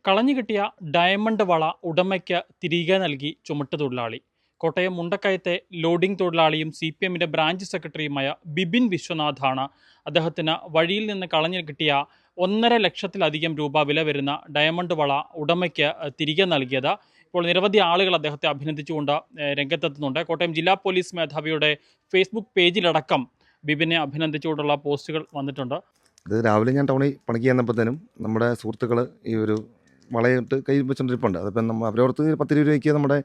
കളഞ്ഞുകിട്ടിയ diamond വള ഉടമയ്ക്ക് തിരികെ നൽകി ചുമട്ടുതൊഴിലാളി. കോട്ടയം മുണ്ടക്കയത്തെ ലോഡിംഗ് തൊഴിലാളിയും CPMന്റെ ബ്രാഞ്ച് സെക്രട്ടറിയുമായ ബിബിൻ വിശ്വനാഥാണ് അദ്ദേഹത്തിന് വഴിയിൽ നിന്ന് കളഞ്ഞു കിട്ടിയ 1.5 ലക്ഷത്തിലധികം രൂപ വില വരുന്ന ഡയമണ്ട് വള ഉടമയ്ക്ക് തിരികെ നൽകിയത്. ഇപ്പോൾ നിരവധി ആളുകൾ അദ്ദേഹത്തെ അഭിനന്ദിച്ചുകൊണ്ട് രംഗത്തെത്തുന്നുണ്ട്. കോട്ടയം ജില്ലാ പോലീസ് മേധാവിയുടെ ഫേസ്ബുക്ക് പേജിലടക്കം ബിബിനെ അഭിനന്ദിച്ചുകൊണ്ടുള്ള പോസ്റ്റുകൾ വന്നിട്ടുണ്ട്. ഇത് രാവിലെ ഞാൻ ടൗണിൽ പണിക്ക് ചെന്നപ്പോഴത്തേനും നമ്മുടെ സുഹൃത്തുക്കൾ ഈ ഒരു വളയിട്ട് കയ്യിൽ വെച്ചോണ്ടിരിപ്പുണ്ട്. അതിപ്പം അവരോർത്ത് 10-20 രൂപയ്ക്ക് നമ്മുടെ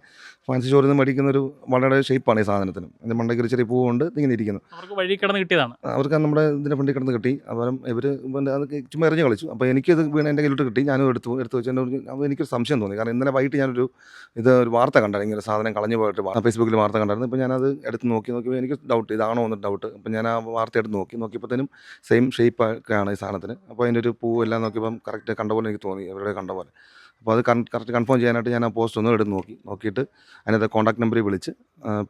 ഫാൻസി സ്റ്റോറിൽ നിന്ന് മേടിക്കുന്നൊരു വളയുടെ ഷേപ്പാണ് ഈ സാധനത്തിന്. അതിൻ്റെ മണ്ടയ്ക്ക് ഒരു ചെറിയ പൂവുണ്ട്, ഇങ്ങനെ ഇരിക്കുന്നു. അവർക്ക് വഴി കിടന്ന് കിട്ടിയതാണ്. അവർക്ക് നമ്മുടെ ഇതിൻ്റെ ഫ്രണ്ടിൽ കിടന്ന് കിട്ടി. അപ്പം ഇവർ അത് ചുമ്മാ എറിഞ്ഞ് കളിച്ചു. അപ്പോൾ എനിക്കത് വീണ് എൻ്റെ കയ്യിലോട്ട് കിട്ടി. ഞാനും എടുത്ത് വെച്ച് അപ്പോൾ എനിക്കൊരു സംശയം തോന്നി. കാരണം ഇന്നലെ വൈകിട്ട് ഞാനൊരു ഒരു വാർത്ത കണ്ടായിരുന്നു, ഇങ്ങനെ സാധനം കളഞ്ഞു പോയിട്ട് ഫേസ്ബുക്കിൽ വാർത്ത കണ്ടായിരുന്നു. അപ്പോൾ ഞാനത് എടുത്ത് നോക്കിയപ്പോൾ എനിക്ക് ഡൗട്ട്, ഇതാണോ എന്നൊരു ഡൗട്ട്. അപ്പോൾ ഞാൻ ആ വാർത്ത എടുത്ത് നോക്കിയപ്പോഴത്തേനും സെയിം ഷേപ്പൊക്കെയാണ് ഈ സാധനത്തിന്. അപ്പോൾ അതിൻ്റെ ഒരു പൂവ് എല്ലാം നോക്കിയപ്പം കറക്റ്റ് കണ്ട പോലെ എനിക്ക് തോന്നി, അവരുടെ കണ്ട പോലെ. അപ്പോൾ അത് കറക്റ്റ് കൺഫേം ചെയ്യാനായിട്ട് ഞാൻ ആ പോസ്റ്റ് ഒന്ന് എടുത്ത് നോക്കിയിട്ട് അതിനകത്ത് കോൺടാക്ട് നമ്പറിൽ വിളിച്ച്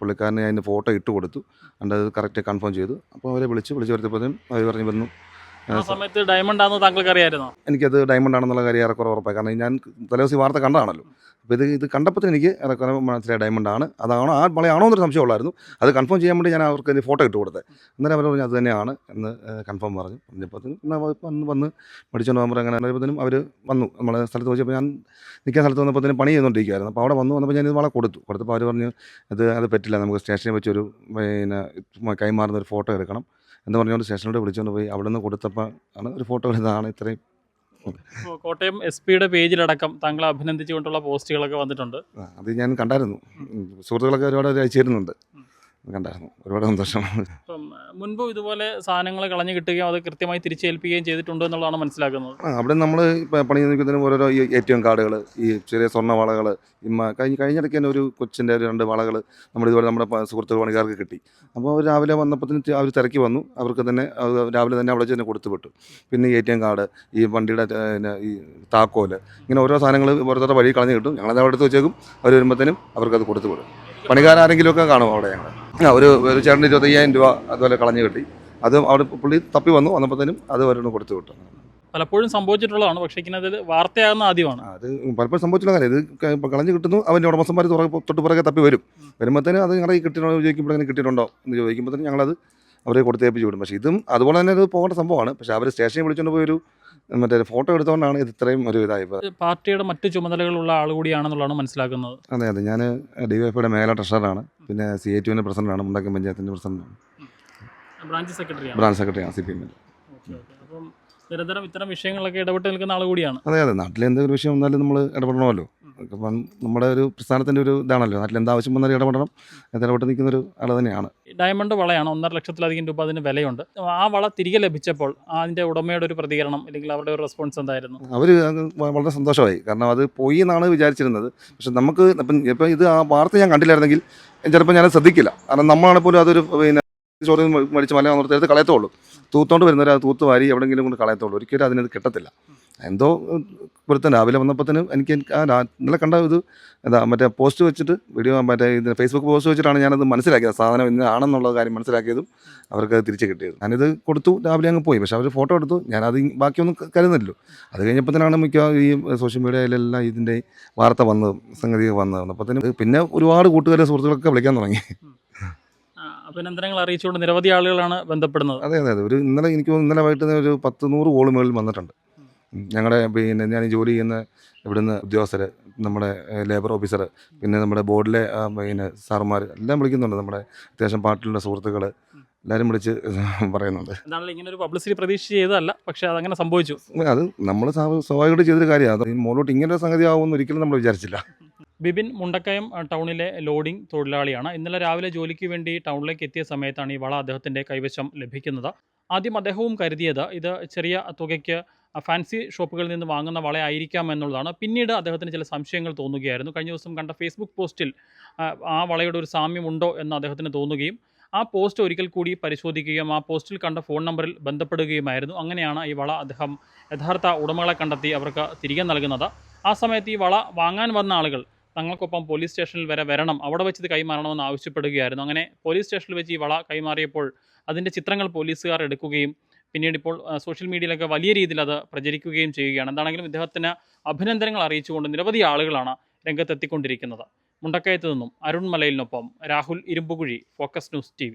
പുള്ളിക്കാരനെ അതിൻ്റെ ഫോട്ടോ ഇട്ട് കൊടുത്തു. അത് കറക്റ്റ് കൺഫേം ചെയ്തു. അപ്പോൾ അവരെ വിളിച്ച് വരുത്തപ്പോഴും അവർ പറഞ്ഞു വന്നു. ആ സമയത്ത് ഡയമണ്ട് ആണെന്ന് താങ്കൾക്ക് അറിയാമായിരുന്നോ? എനിക്കത് ഡയമണ്ട് ആണെന്നുള്ള കാര്യം ഏറെക്കുറെ ഉറപ്പായി. കാരണം ഞാൻ തലേദിവസം ഈ വാർത്ത കണ്ടതാണല്ലോ. അപ്പോൾ ഇത് കണ്ടപ്പോൾ എനിക്ക് ഏറെക്കുറെ മനസ്സിലായി ഡയമണ്ടാണ്. അതാണോ ആ വളയാണോ എന്നൊരു സംശയം ഉള്ളായിരുന്നു. അത് കൺഫേം ചെയ്യാൻ വേണ്ടി ഞാൻ അവർക്ക് അതിൻ്റെ ഫോട്ടോ ഇട്ട് കൊടുത്തത്. അന്നേരം അവർ പറഞ്ഞു അത് തന്നെയാണ് എന്ന് കൺഫേം പറഞ്ഞപ്പോഴത്തേനും വന്ന് മേടിച്ചുകൊണ്ട് പോകുമ്പോൾ അങ്ങനെ വരുമ്പോഴത്തേനും അവർ വന്നു. നമ്മളെ സ്ഥലത്ത് വെച്ചപ്പോൾ ഞാൻ നിൽക്കുന്ന സ്ഥലത്ത് വന്നപ്പോഴത്തേനും പണി ചെയ്തുകൊണ്ടിരിക്കുകയായിരുന്നു. അപ്പോൾ അവിടെ വന്നപ്പോൾ ഞാൻ ഇത് വള കൊടുത്തപ്പോൾ അവർ പറഞ്ഞു അത് പറ്റില്ല, നമുക്ക് സ്റ്റേഷനിൽ വെച്ചൊരു കൈമാറുന്ന ഒരു ഫോട്ടോ എടുക്കണം എന്ന് പറഞ്ഞുകൊണ്ട് സ്റ്റേഷനിലോട് വിളിച്ചുകൊണ്ട് പോയി. അവിടെ നിന്ന് കൊടുത്തപ്പോൾ ആണ് ഒരു ഫോട്ടോ എടുത്തതാണ് ഇത്രയും. കോട്ടയം SP പേജിലടക്കം താങ്കളെ അഭിനന്ദിച്ചുകൊണ്ടുള്ള പോസ്റ്റുകളൊക്കെ വന്നിട്ടുണ്ട്. അത് ഞാൻ കണ്ടായിരുന്നു. സുഹൃത്തുക്കളൊക്കെ ഒരുപാട് അയച്ചു തരുന്നുണ്ട്. കണ്ടായിരുന്നു. ഒരുപാട് സന്തോഷം. അപ്പം മുൻപ് ഇതുപോലെ സാധനങ്ങൾ കളഞ്ഞു കിട്ടുകയും അത് കൃത്യമായി തിരിച്ചേൽപ്പിക്കുകയും ചെയ്തിട്ടുണ്ട് എന്നുള്ളതാണ് മനസ്സിലാക്കുന്നത്. അവിടെ നമ്മൾ ഇപ്പോൾ പണി നിൽക്കുന്നതിന് ഓരോരോ ATM കാർഡുകൾ, ഈ ചെറിയ സ്വർണ്ണ വളകൾ, കഴിഞ്ഞിടയ്ക്ക് തന്നെ ഒരു കൊച്ചിൻ്റെ 2 വളകൾ നമ്മളിതുപോലെ നമ്മുടെ സുഹൃത്തുക്കൾ പണിക്കാർക്ക് കിട്ടി. അപ്പോൾ അവർ രാവിലെ വന്നപ്പോഴത്തേന് അവർ തിരക്കി വന്നു. അവർക്ക് തന്നെ രാവിലെ തന്നെ അവിടെ തന്നെ കൊടുത്തു വിട്ടു. പിന്നെ ATM കാർഡ്, ഈ വണ്ടിയുടെ ഈ താക്കോല്, ഇങ്ങനെ ഓരോ സാധനങ്ങൾ ഓരോരുത്തരുടെ വഴി കളഞ്ഞു കിട്ടും. ഞങ്ങളത് അവിടെ എടുത്ത് വെച്ചേക്കും. അവർ വരുമ്പോഴത്തേനും അവർക്കത് കൊടുത്തു വിടും. പണിക്കാരെങ്കിലുമൊക്കെ കാണും അവിടെ. ഞങ്ങൾ ഒരു ചേട്ടന് 25,000 രൂപ അതുപോലെ കളഞ്ഞു കിട്ടി. അത് അവിടെ പുള്ളി തപ്പി വന്നപ്പോഴത്തേനും അത് അവരോട് കൊടുത്തു വിട്ടു. പലപ്പോഴും സംഭവിച്ചിട്ടുള്ളതാണ്, പക്ഷേ ഇതിനകത്ത് വാർത്തയാകുന്ന ആദ്യമാണ്. അത് പലപ്പോഴും സംഭവിച്ചിട്ടുള്ള കാര്യം. ഇത് കളഞ്ഞു കിട്ടുന്നു, അവൻ്റെ ഉടമസ്ഥന്മാർ തൊട്ട് പുറകെ തപ്പി വരുമ്പോഴത്തേനും അത് ഞങ്ങളെ കിട്ടിയിട്ടുണ്ടോ ചോദിക്കുമ്പോൾ അങ്ങനെ കിട്ടിയിട്ടുണ്ടോ എന്ന് ചോദിക്കുമ്പോഴത്തേനും ഞങ്ങളത് അവരെ കൊടുത്തേപ്പിച്ച് വിടും. പക്ഷേ ഇതും അതുപോലെ തന്നെ അത് പോകേണ്ട സംഭവമാണ്. പക്ഷേ അവർ സ്റ്റേഷനിൽ വിളിച്ചുകൊണ്ട് പോയൊരു മറ്റേ ഫോട്ടോ എടുത്തുകൊണ്ടാണ് ഇത് ഇത്രയും ഒരു ഇതായിപ്പോൾ. പാർട്ടിയുടെ മറ്റ് ചുമതലകളുള്ള ആൾ കൂടിയാണെന്നുള്ളതാണ് മനസ്സിലാക്കുന്നത്. അതെ, ഞാൻ DYFIയുടെ മേഖല ട്രഷററാണ്. പിന്നെ CATUവിൻ്റെ പ്രസിഡന്റാണ്, മുണ്ടക്കയം പഞ്ചായത്തിൻ്റെ പ്രസിഡന്റാണ്, ബ്രാഞ്ച് സെക്രട്ടറിയാണ് CPM. അപ്പം നിരന്തരം ഇത്തരം വിഷയങ്ങളൊക്കെ ഇടപെട്ട് നിൽക്കുന്ന ആൾ കൂടിയാണ്. അതെ, നാട്ടിൽ എന്തൊരു വിഷയം വന്നാലും നമ്മൾ ഇടപെടണമല്ലോ. അപ്പം നമ്മുടെ ഒരു പ്രസ്ഥാനത്തിൻ്റെ ഒരു ഇതാണല്ലോ, നാട്ടിൽ എന്താവശ്യം വന്നാലും ഇടപെടണം. ഇടപെട്ട് നിൽക്കുന്നൊരു ആൾ തന്നെയാണ്. ഡയമണ്ട് വളയാണ്, 1.5 ലക്ഷത്തിലധികം രൂപ അതിന് വിലയുണ്ട്. ആ വള തിരികെ ലഭിച്ചപ്പോൾ അതിൻ്റെ ഉടമയുടെ ഒരു പ്രതികരണം അല്ലെങ്കിൽ അവരുടെ ഒരു റെസ്പോൺസ് എന്തായിരുന്നു? അവർ വളരെ സന്തോഷമായി. കാരണം അത് പോയി എന്നാണ് വിചാരിച്ചിരുന്നത്. പക്ഷെ നമുക്ക് ഇപ്പം ഇത് ആ വാർത്ത ഞാൻ കണ്ടില്ലായിരുന്നെങ്കിൽ ചിലപ്പോൾ ഞാനത് ശ്രദ്ധിക്കില്ല. കാരണം നമ്മളാണെങ്കിൽ പോലും അതൊരു ചോറ് മേടിച്ച് മല നിർത്തി കളയത്തുള്ളൂ. തൂത്തോണ്ട് വരുന്നവർ അത് തൂത്ത് വാരി എവിടെയെങ്കിലും കൊണ്ട് കളയത്തുള്ളൂ. ഒരിക്കലും അതിനത് കിട്ടത്തില്ല. എന്തോ പൊരുത്തം രാവിലെ വന്നപ്പോഴത്തേനും എനിക്ക് ഇന്നലെ കണ്ട ഇത് മറ്റേ പോസ്റ്റ് വെച്ചിട്ട് ഇതിന് ഫേസ്ബുക്ക് പോസ്റ്റ് വെച്ചിട്ടാണ് ഞാനത് മനസ്സിലാക്കിയത്. സാധനം ഇന്നാണെന്നുള്ള കാര്യം മനസ്സിലാക്കിയതും അവർക്ക് തിരിച്ച് കിട്ടിയത്. ഞാനിത് കൊടുത്തു, രാവിലെ അങ്ങ് പോയി. പക്ഷേ അവർ ഫോട്ടോ എടുത്തു. ഞാനത് ബാക്കിയൊന്നും കരുതുന്നില്ലല്ലോ. അത് കഴിഞ്ഞപ്പോഴത്തേനാണ് മിക്ക ഈ സോഷ്യൽ മീഡിയയിലെല്ലാം ഇതിൻ്റെ വാർത്ത സംഗതി വന്നപ്പോഴത്തേനും പിന്നെ ഒരുപാട് കൂട്ടുകാരെ സുഹൃത്തുക്കളൊക്കെ വിളിക്കാൻ തുടങ്ങി. അഭിനന്ദനങ്ങൾ അറിയിച്ചുകൊണ്ട് നിരവധി ആളുകളാണ് ബന്ധപ്പെടുന്നത്. അതെ, ഇന്നലെ എനിക്ക് ഇന്നലെ വൈകിട്ട് ഒരു 10-100 കോള് മുകളിൽ വന്നിട്ടുണ്ട്. ഞങ്ങളുടെ ഞാൻ ജോലി ചെയ്യുന്ന ഇവിടുന്ന് ഉദ്യോഗസ്ഥർ, നമ്മുടെ ലേബർ ഓഫീസർ, പിന്നെ നമ്മുടെ ബോർഡിലെ സാറുമാർ എല്ലാം വിളിക്കുന്നുണ്ട്. നമ്മുടെ അത്യാവശ്യം പാർട്ടിലുള്ള സുഹൃത്തുക്കൾ എല്ലാവരും വിളിച്ച് പറയുന്നുണ്ട്. എന്താണെങ്കിലും ഇങ്ങനെ ഒരു പബ്ലിസിറ്റി പ്രതീക്ഷ ചെയ്തതല്ല, പക്ഷേ അതങ്ങനെ സംഭവിച്ചു. അത് നമ്മൾ സ്വാഭാവികമായിട്ട് ചെയ്തൊരു കാര്യമാണ്. മുകളിലോട്ട് ഇങ്ങനൊരു സംഗതി ആവുമെന്ന് ഒരിക്കലും നമ്മൾ വിചാരിച്ചില്ല. ബിബിൻ മുണ്ടക്കയം ടൗണിലെ ലോഡിംഗ് തൊഴിലാളിയാണ്. ഇന്നലെ രാവിലെ ജോലിക്ക് വേണ്ടി ടൗണിലേക്ക് എത്തിയ സമയത്താണ് ഈ വള അദ്ദേഹത്തിൻ്റെ കൈവശം ലഭിക്കുന്നത്. ആദ്യം അദ്ദേഹവും കരുതിയത് ഇത് ചെറിയ തുകയ്ക്ക് ഫാൻസി ഷോപ്പുകളിൽ നിന്ന് വാങ്ങുന്ന വളയായിരിക്കാം എന്നുള്ളതാണ്. പിന്നീട് അദ്ദേഹത്തിന് ചില സംശയങ്ങൾ തോന്നുകയായിരുന്നു. കഴിഞ്ഞ ദിവസം കണ്ട ഫേസ്ബുക്ക് പോസ്റ്റിൽ ആ വളയുടെ ഒരു സാമ്യമുണ്ടോ എന്ന് അദ്ദേഹത്തിന് തോന്നുകയും ആ പോസ്റ്റ് ഒരിക്കൽ കൂടി പരിശോധിക്കുകയും ആ പോസ്റ്റിൽ കണ്ട ഫോൺ നമ്പറിൽ ബന്ധപ്പെടുകയുമായിരുന്നു. അങ്ങനെയാണ് ഈ വള അദ്ദേഹം യഥാർത്ഥ ഉടമകളെ കണ്ടെത്തി അവർക്ക് തിരികെ നൽകുന്നത്. ആ സമയത്ത് ഈ വള വാങ്ങാൻ വന്ന ആളുകൾ തങ്ങൾക്കൊപ്പം പോലീസ് സ്റ്റേഷനിൽ വരെ വരണം, അവിടെ വെച്ച് ഇത് കൈമാറണമെന്ന് ആവശ്യപ്പെടുകയായിരുന്നു. അങ്ങനെ പോലീസ് സ്റ്റേഷനിൽ വെച്ച് ഈ വള കൈമാറിയപ്പോൾ അതിൻ്റെ ചിത്രങ്ങൾ പോലീസുകാർ എടുക്കുകയും പിന്നീട് ഇപ്പോൾ സോഷ്യൽ മീഡിയയിലൊക്കെ വലിയ രീതിയിൽ അത് പ്രചരിക്കുകയും ചെയ്യുകയാണ്. എന്താണെങ്കിലും ഇദ്ദേഹത്തിന് അഭിനന്ദനങ്ങൾ അറിയിച്ചുകൊണ്ട് നിരവധി ആളുകളാണ് രംഗത്തെത്തിക്കൊണ്ടിരിക്കുന്നത്. മുണ്ടക്കയത്ത് നിന്നും അരുൺ മലയിലിനൊപ്പം Rahul Irumpukuzhi, focus news TV.